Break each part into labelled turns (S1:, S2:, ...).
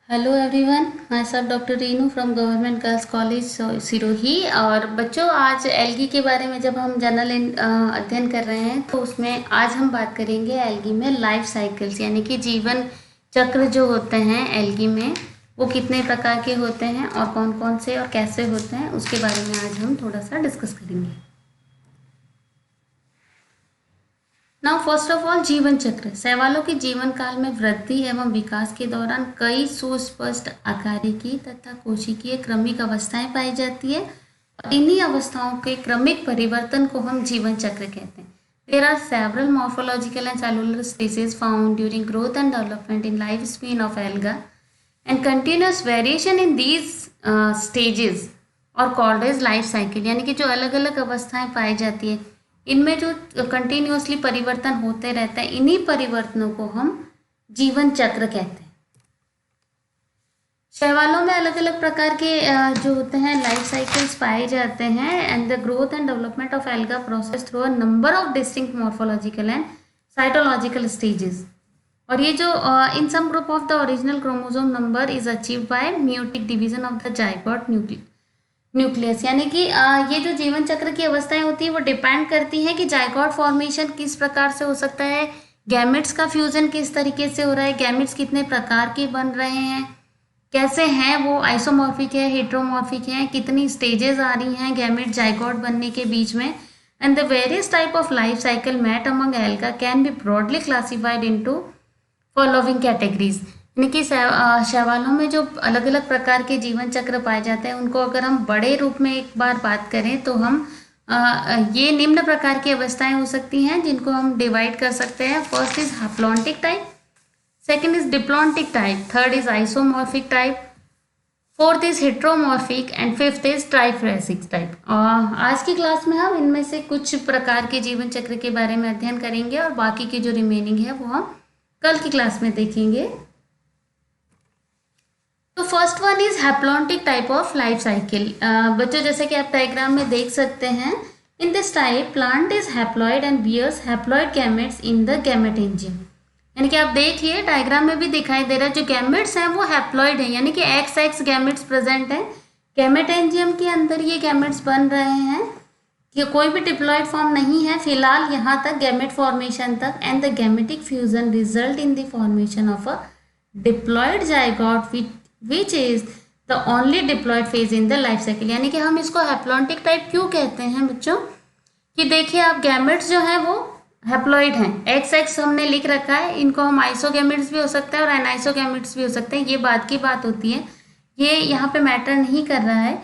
S1: Hello everyone, myself doctor Renu from government girls college Sirohi. और बच्चों, आज एल्गी के बारे में जब हम जनरल अध्ययन कर रहे हैं तो उसमें आज हम बात करेंगे एल्गी में लाइफ साइकिल्स, यानी कि जीवन चक्र जो होते हैं एल्गी में वो कितने प्रकार के होते हैं और कौन कौन से और कैसे होते हैं उसके बारे में आज हम थोड़ा सा डिस्कस करेंगे। नाउ फर्स्ट ऑफ ऑल, जीवन चक्र शैवालों के जीवन काल में वृद्धि एवं विकास के दौरान कई सुस्पष्ट आकारिकी तथा कोशिकीय क्रमिक अवस्थाएं पाई जाती है और इन्हीं अवस्थाओं के क्रमिक परिवर्तन को हम जीवन चक्र कहते हैं। There are several morphological and cellular stages found during growth and development in life span of alga and continuous variation in these stages are called as life cycle, यानी कि जो अलग अलग अवस्थाएं पाई जाती है इनमें जो कंटिन्यूसली परिवर्तन होते रहते हैं इन्हीं परिवर्तनों को हम जीवन चक्र कहते हैं। शैवालों में अलग अलग प्रकार के जो होते हैं लाइफ साइकिल्स पाए जाते हैं and the growth and development of alga process through a number of distinct morphological and cytological stages. और ये जो in some group of the original chromosome number is achieved by meiotic division of the zygote nucleus, यानी कि ये जो जीवन चक्र की अवस्थाएं होती है वो डिपेंड करती हैं कि जाइगोट फॉर्मेशन किस प्रकार से हो सकता है, गैमेट्स का फ्यूजन किस तरीके से हो रहा है, गैमेट्स कितने प्रकार के बन रहे हैं, कैसे हैं वो, आइसोमॉर्फिक है, हेट्रोमॉर्फिक है, कितनी स्टेजेस आ रही हैं गैमेट जाइगोट बनने के बीच में। And the various type of life cycle met among alga can be broadly classified into following categories, यानी कि शैवालों में जो अलग अलग प्रकार के जीवन चक्र पाए जाते हैं उनको अगर हम बड़े रूप में एक बार बात करें तो हम ये निम्न प्रकार की अवस्थाएं हो सकती हैं जिनको हम डिवाइड कर सकते हैं। First is haplontic type, second is diplontic type, third is isomorphic type, fourth is heteromorphic and fifth is triphasic type. आज की क्लास में हम इनमें से कुछ प्रकार के जीवन चक्र के बारे में अध्ययन करेंगे और बाकी की जो रिमेनिंग है वो हम कल की क्लास में देखेंगे। तो first one is haplontic type of life cycle. बच्चों, जैसे कि आप डायग्राम में देख सकते हैं, in this type plant is haploid and bears haploid gametes in the gametangium, यानी कि आप देखिए डायग्राम में भी दिखाई दे रहा है जो गैमेट्स हैं वो हैप्लॉइड है, यानी कि एक्स एक्स गैमेट्स प्रेजेंट है गैमेटेंजियम के अंदर, ये गैमेट्स बन रहे हैं कि कोई भी डिप्लॉइड फॉर्म नहीं है फिलहाल यहाँ तक गैमेट फॉर्मेशन तक। And the gametic fusion result in the formation of a diploid zygote which is the only diploid phase in the life cycle, यानी कि हम इसको हैप्लॉन्टिक टाइप क्यों कहते हैं बच्चों कि देखिए आप गैमेट्स जो हैं वो हैप्लॉइड हैं, एक्स एक्स हमने लिख रखा है, इनको हम आइसोगैमेट्स भी हो सकते हैं और एनाइसोगैमेट्स भी हो सकते हैं, ये बात की बात होती है, ये यहाँ पे मैटर नहीं कर रहा है।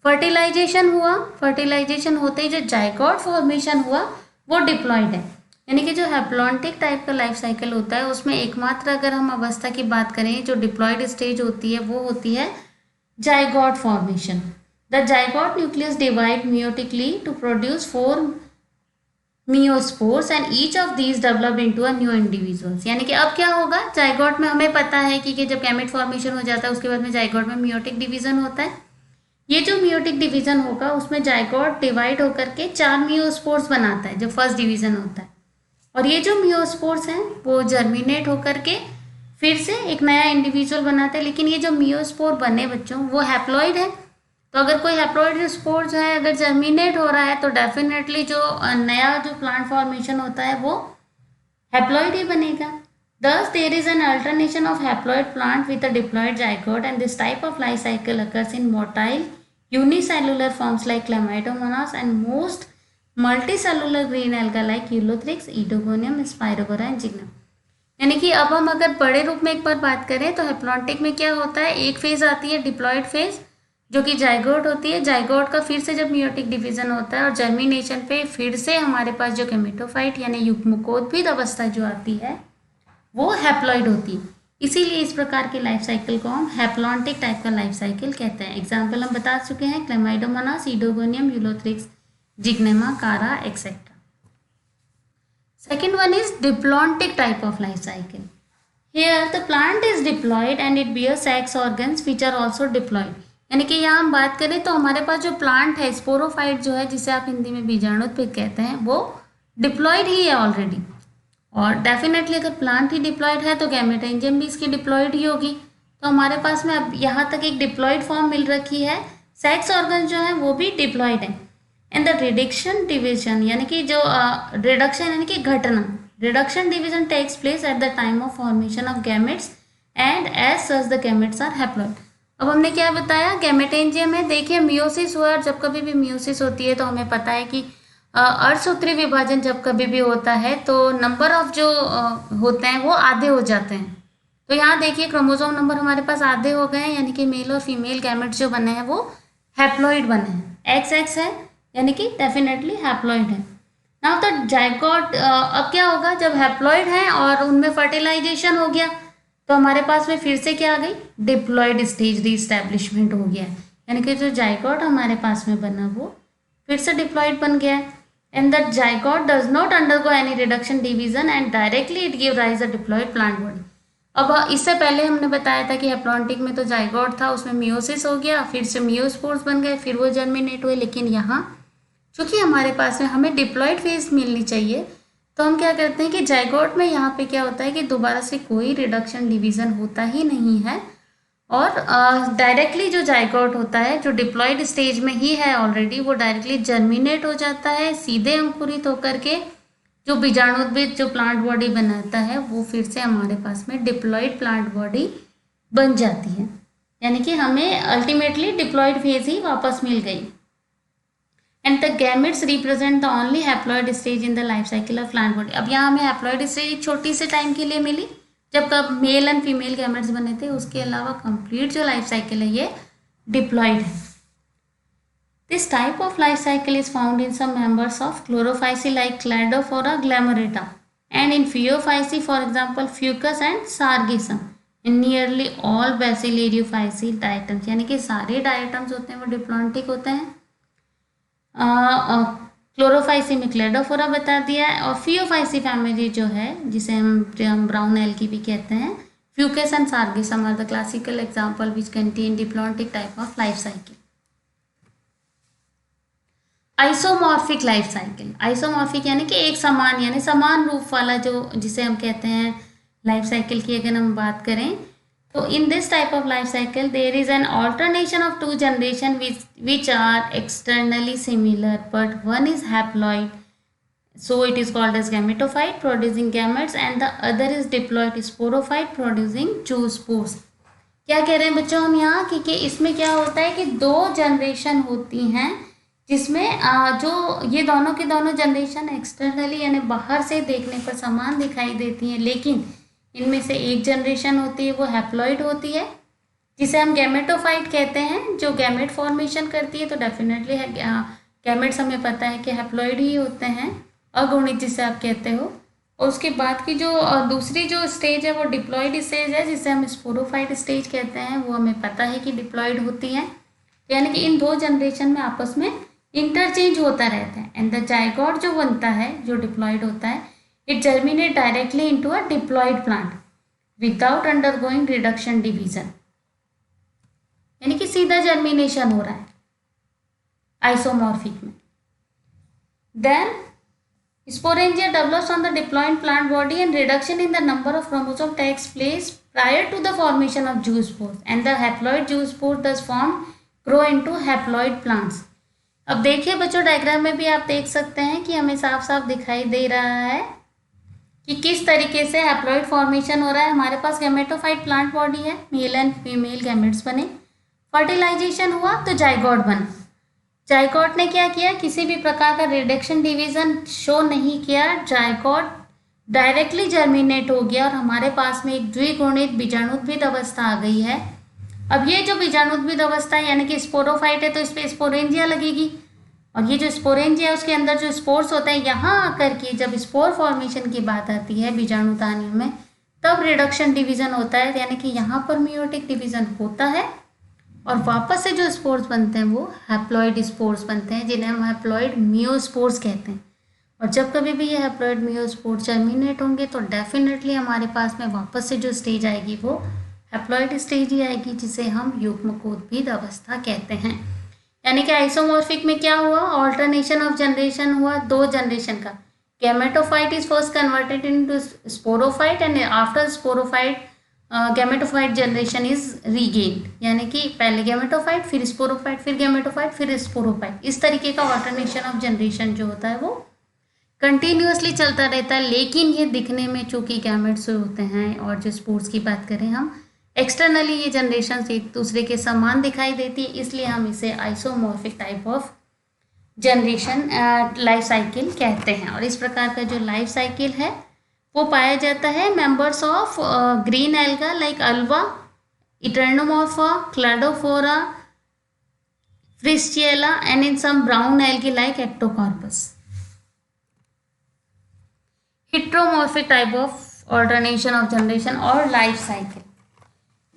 S1: फर्टिलाइजेशन हुआ, फर्टिलाइजेशन होते ही जो जाइगोट फॉर्मेशन हुआ वो डिप्लॉयड है, यानी कि जो हैप्लॉन्टिक टाइप का लाइफ साइकिल होता है उसमें एकमात्र अगर हम अवस्था की बात करें जो डिप्लॉयड स्टेज होती है वो होती है zygote formation. The zygote nucleus divide meiotically to produce 4 meiospores and each of these develop into a new individuals, यानी कि अब क्या होगा, जाइगोट में हमें पता है कि जब गैमेट फॉर्मेशन हो जाता है उसके बाद में जाइगोट में मियोटिक डिवीजन होता है। ये जो मियोटिक डिवीजन होगा उसमें जाइगोट डिवाइड होकर के 4 मियोस्पोर्स बनाता है जो फर्स्ट डिवीजन होता है, और ये जो मियोस्पोर्स हैं वो जर्मिनेट होकर के फिर से एक नया इंडिविजुअल बनाते हैं। लेकिन ये जो मियोस्पोर बने बच्चों वो हैप्लॉइड है, तो अगर कोई हैप्लॉइड स्पोर जो है अगर जर्मिनेट हो रहा है तो डेफिनेटली जो नया जो प्लांट फॉर्मेशन होता है वो हैप्लॉइड ही बनेगा। Thus, there is an alternation of haploid plant with a diploid zygote, and this type of life cycle occurs in motile unicellular forms like Chlamydomonas and most multicellular green alga like Ulothrix, Edogonium, Spirogora and Gygnum। यानी कि अब हम अगर बड़े रूप में एक बार बात करें तो हैप्लॉन्टिक में क्या होता है, एक फेज आती है डिप्लॉयड फेज जो कि जाइगोट होती है, जाइगोट का फिर से जब मियोटिक डिवीजन होता है और जर्मिनेशन पे फिर से हमारे पास जो गेमेटोफाइट यानी युग्मकोद्भिद अवस्था जो आती है वो हैप्लॉइड होती है, इसीलिए इस प्रकार के लाइफ साइकिल को हम हैप्लॉन्टिक टाइप का लाइफ साइकिल कहते हैं। एग्जाम्पल हम बता चुके हैं, Chlamydomonas, ईडोगोनियम, Ulothrix, Zygnema, Chara etcetera. Second one is diplontic type of life cycle. Here the plant is diploid and it bears sex organs which are also diploid, यानी कि यहाँ हम बात करें तो हमारे पास जो प्लांट है स्पोरोफाइट जो है जिसे आप हिंदी में बीजाणुत्पिक कहते हैं वो डिप्लॉयड ही है ऑलरेडी, और डेफिनेटली अगर प्लांट ही डिप्लॉयड है तो गैमेटेंजियम भी इसकी डिप्लॉयड ही होगी। तो हमारे पास में अब यहाँ तक एक डिप्लॉयड फॉर्म मिल रखी है। सेक्स ऑर्गन जो है वो भी डिप्लॉयड है। एंड द रिडक्शन डिवीजन यानी कि जो रिडक्शन यानी कि घटना, reduction division takes place at the time of formation of gametes and as such the gametes are haploid. अब हमने क्या बताया, गैमेटेंजियम में देखिए मियोसिस हुआ, और जब कभी भी मियोसिस होती है तो हमें पता है कि अर्धसूत्री विभाजन जब कभी भी होता है तो नंबर ऑफ जो होते हैं वो आधे हो जाते हैं। तो यहाँ देखिए क्रोमोसोम नंबर हमारे पास आधे हो गए हैं, यानी कि मेल और फीमेल गैमेट्स जो बने हैं वो हैप्लॉइड बने हैं। XX है यानी कि डेफिनेटली हैप्लॉइड है। नाउ द जाइगोट, अब क्या होगा जब हैप्लॉइड है और उनमें फर्टिलाइजेशन हो गया तो हमारे पास में फिर से क्या आ गई, डिप्लॉयड स्टेज रीस्टैब्लिशमेंट हो गया, यानी कि जो जाइगोट हमारे पास में बना वो फिर से डिप्लॉयड बन गया। And the zygote does not undergo any reduction division and directly it give rise a diploid plant body. अब इससे पहले हमने बताया था कि हैप्लॉन्टिक में तो जाइगोट था, उसमें मियोसिस हो गया, फिर से मियोस्पोर्स बन गए, फिर वो जर्मिनेट हुए। लेकिन यहाँ चूँकि हमारे पास में हमें डिप्लॉयड फेज मिलनी चाहिए तो हम क्या करते हैं कि जाइगोट में यहाँ पे क्या होता है कि दोबारा से कोई रिडक्शन डिवीज़न होता ही नहीं है, और डायरेक्टली जो जाइगोट होता है जो डिप्लॉयड स्टेज में ही है ऑलरेडी, वो डायरेक्टली जर्मिनेट हो जाता है, सीधे अंकुरित होकर के जो बीजाणुद्भिद जो प्लांट बॉडी बनाता है वो फिर से हमारे पास में डिप्लॉयड प्लांट बॉडी बन जाती है, यानी कि हमें अल्टीमेटली डिप्लॉयड फेज ही वापस मिल गई। And the gametes represent the only haploid stage in the life cycle of plant body. अब यहाँ हमें हैप्लॉयड स्टेज एक छोटी से टाइम के लिए मिली जब कब मेल एंड फीमेल गैमेट्स बने थे, उसके अलावा कंप्लीट जो लाइफ साइकिल है ये डिप्लॉयड है। This type of life cycle is found in some members of Chlorophyceae like Cladophora glomerata and in Phaeophyceae for example Fucus and Sargassum, in nearly all Bacillariophyceae diatoms, यानी कि सारे diatoms होते हैं वो diplontic होते हैं। Chlorophyceae में Cladophora बता दिया है, और फियोफाइसी फैमिली जो है जिसे हम ब्राउन एल्गी भी कहते हैं, Fucus and Sargassum are the classical example which contain diplontic type of life cycle. Isomorphic life cycle, isomorphic यानी कि एक समान यानी समान रूप वाला जो जिसे हम कहते हैं लाइफ साइकिल की अगर हम बात करें तो in this type of life cycle there is an alternation of two generation which are externally similar but one is haploid, so it is called as gametophyte producing gametes and the other is diploid sporophyte producing zoospores। क्या कह रहे हैं बच्चों हम यहाँ कि इसमें क्या होता है कि दो जनरेशन होती हैं जिसमें जो ये दोनों के दोनों जनरेशन एक्सटर्नली यानी बाहर से देखने पर समान दिखाई देती हैं, लेकिन इनमें से एक जनरेशन होती है वो हैप्लॉइड होती है जिसे हम गैमेटोफाइट कहते हैं, जो गैमेट फॉर्मेशन करती है। तो डेफिनेटली गैमेट्स हमें पता है कि हैप्लॉइड ही होते हैं, अगुणित जिसे आप कहते हो। और उसके बाद की जो दूसरी जो स्टेज है वो डिप्लॉइड स्टेज है जिसे हम स्पोरोफाइट स्टेज कहते हैं, वो हमें पता है कि डिप्लॉइड होती है। तो यानी कि इन दो जनरेशन में आपस में इंटरचेंज होता रहता है। एंड द जाइगोट जो बनता है जो डिप्लॉइड होता है it germinate directly into a diploid plant without undergoing reduction division, यानी कि सीधा जर्मिनेशन हो रहा है आइसोमॉर्फिक में। Then sporangia develops on the diploid plant body and reduction in the number of chromosome takes place prior to the formation of zoospores and the haploid zoospore thus formed grow into haploid plants। अब देखिए बच्चों diagram में भी आप देख सकते हैं कि हमें साफ साफ दिखाई दे रहा है कि किस तरीके से हैप्लॉइड फॉर्मेशन हो रहा है। हमारे पास गैमेटोफाइट प्लांट बॉडी है, मेल एंड फीमेल गैमेट्स बने, फर्टिलाइजेशन हुआ तो जाइगोट बना। जाइगोट ने क्या किया, किसी भी प्रकार का रिडक्शन डिवीजन शो नहीं किया, जाइगोट डायरेक्टली जर्मिनेट हो गया और हमारे पास में एक द्विगुणित बीजाणुद्भिद अवस्था आ गई है। अब ये जो बीजाणुद्भिद अवस्था है यानी कि स्पोरोफाइट है तो इस पर स्पोरेंजिया लगेगी, और ये जो स्पोरेंजिया है उसके अंदर जो स्पोर्स होते हैं, यहाँ आकर के जब स्पोर फॉर्मेशन की बात आती है बीजाणुतानियों में तब रिडक्शन डिवीजन होता है, यानी कि यहाँ पर मियोटिक डिवीजन होता है और वापस से जो स्पोर्स बनते हैं वो हैप्लॉइड स्पोर्स बनते हैं जिन्हें हम हैप्लॉइड मियोस्पोर्स कहते हैं। और जब कभी भी ये हैप्लॉइड मियोस्पोर्स जर्मिनेट होंगे तो डेफिनेटली हमारे पास में वापस से जो स्टेज आएगी वो हैप्लॉइड स्टेज ही आएगी जिसे हम युग्मकोद्भिद अवस्था कहते हैं। यानी कि आइसोमॉर्फिक में क्या हुआ, ऑल्टरनेशन ऑफ जनरेशन हुआ, दो जनरेशन का। Gametophyte is first converted into sporophyte and after sporophyte gametophyte generation is regained, यानी कि पहले गैमेटोफाइट, फिर स्पोरोफाइट, फिर गैमेटोफाइट, फिर स्पोरोफाइट, इस तरीके का ऑल्टरनेशन ऑफ जनरेशन जो होता है वो कंटिन्यूअसली चलता रहता है। लेकिन ये दिखने में चूंकि गैमेट्स होते हैं और जो स्पोर्स की बात करें हम, एक्सटर्नली ये जनरेशन एक दूसरे के समान दिखाई देती है, इसलिए हम इसे isomorphic type of generation life cycle कहते हैं। और इस प्रकार का जो लाइफ साइकिल है वो पाया जाता है members of green alga like Ulva, Enteromorpha, Cladophora, Fritschiella and in some brown algae like Ectocarpus. Heteromorphic type of alternation of generation or life cycle.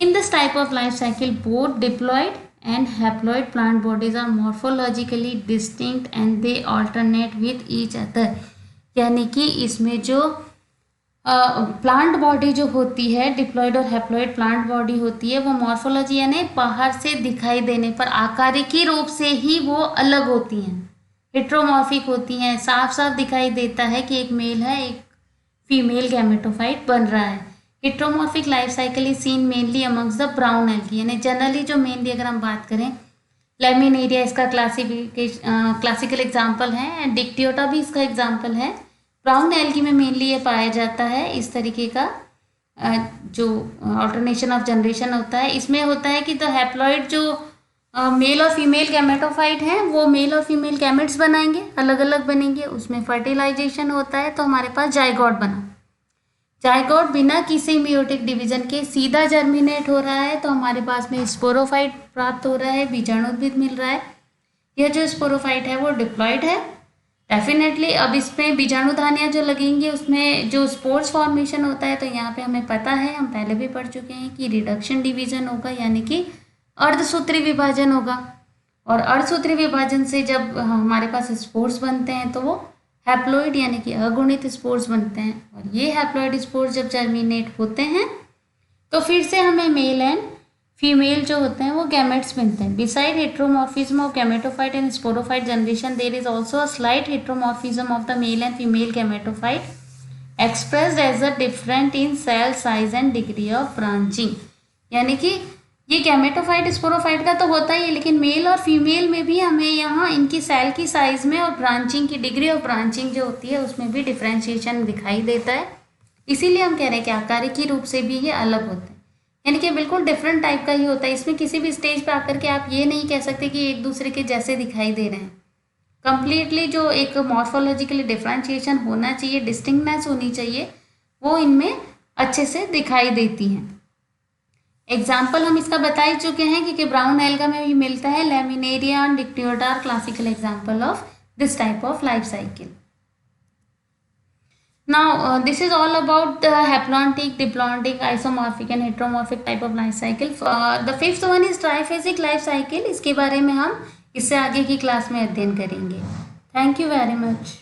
S1: In this type of life cycle, both diploid and haploid plant bodies are morphologically distinct and they alternate with each other. यानी कि इसमें जो plant body जो होती है, diploid और haploid plant body होती है, वो मॉर्फोलॉजी यानी बाहर से दिखाई देने पर आकारिकी रूप से ही वो अलग होती हैं, हेट्रोमॉर्फिक होती हैं। साफ साफ दिखाई देता है कि एक मेल है, एक फीमेल गैमेटोफाइट बन रहा है। Heteromorphic life cycle is seen mainly amongst the brown algae, यानी जनरली जो मेनली अगर हम बात करें, लेमिनेरिया इसका क्लासिकल एग्जाम्पल है, डिक्टियोटा भी इसका एग्जाम्पल है। ब्राउन एल्गी में मेनली ये पाया जाता है। इस तरीके का जो ऑल्टरनेशन ऑफ जनरेशन होता है, इसमें होता है कि द हैप्लॉइड जो मेल और फीमेल गैमेटोफाइट हैं वो मेल और फीमेल गैमेट्स बनाएंगे, अलग अलग बनेंगे, उसमें फर्टिलाइजेशन होता है तो हमारे पास जाइगोट बना। जाइगोट बिना किसी मियोटिक डिवीजन के सीधा जर्मिनेट हो रहा है तो हमारे पास में स्पोरोफाइट प्राप्त हो रहा है, बीजाणुद्भिद मिल रहा है। यह जो स्पोरोफाइट है वो डिप्लॉइड है डेफिनेटली। अब इसमें बीजाणुधानियाँ जो लगेंगी उसमें जो स्पोर्स फॉर्मेशन होता है, तो यहाँ पे हमें पता है, हम पहले भी पढ़ चुके हैं कि रिडक्शन डिवीजन होगा, यानी कि अर्धसूत्री विभाजन होगा। और अर्धसूत्री विभाजन से जब हमारे पास स्पोर्स बनते हैं तो वो हैप्लॉइड यानी कि अगुणित स्पोर्स बनते हैं। और ये हैप्लॉइड स्पोर्स जब जर्मिनेट होते हैं तो फिर से हमें मेल एंड फीमेल जो होते हैं वो गैमेट्स बनते हैं। Beside heteromorphism of gametophyte and sporophyte generation there is also a slight heteromorphism of the male and female gametophyte expressed as a different in cell size and degree of branching. यानी कि ये gametophyte sporophyte का तो होता ही है, लेकिन mail और female में भी हमें यहाँ इनकी सेल की साइज में और ब्रांचिंग की डिग्री ऑफ ब्रांचिंग जो होती है उसमें भी डिफ्रेंशिएशन दिखाई देता है। इसीलिए हम कह रहे हैं कि आकारिकी रूप से भी ये अलग होते हैं, यानी कि बिल्कुल डिफरेंट टाइप का ही होता है। इसमें किसी भी स्टेज पे आकर के आप ये नहीं कह सकते कि एक दूसरे के जैसे दिखाई दे रहे हैं। कंप्लीटली जो एक मॉर्फोलॉजिकली डिफ्रेंशिएशन होना चाहिए, डिस्टिंक्टनेस होनी चाहिए, वो इनमें अच्छे से दिखाई देती हैं। एग्जाम्पल हम इसका बता ही चुके हैं क्योंकि ब्राउन एल्गा में भी मिलता है। Laminaria and Dictyota are classical example of this type of life cycle. Now, this is all about the haplontic, diplontic, isomorphic and heteromorphic type of life cycle. The fifth one is triphasic life cycle. इसके बारे में हम इससे आगे की class में अध्ययन करेंगे। Thank you very much.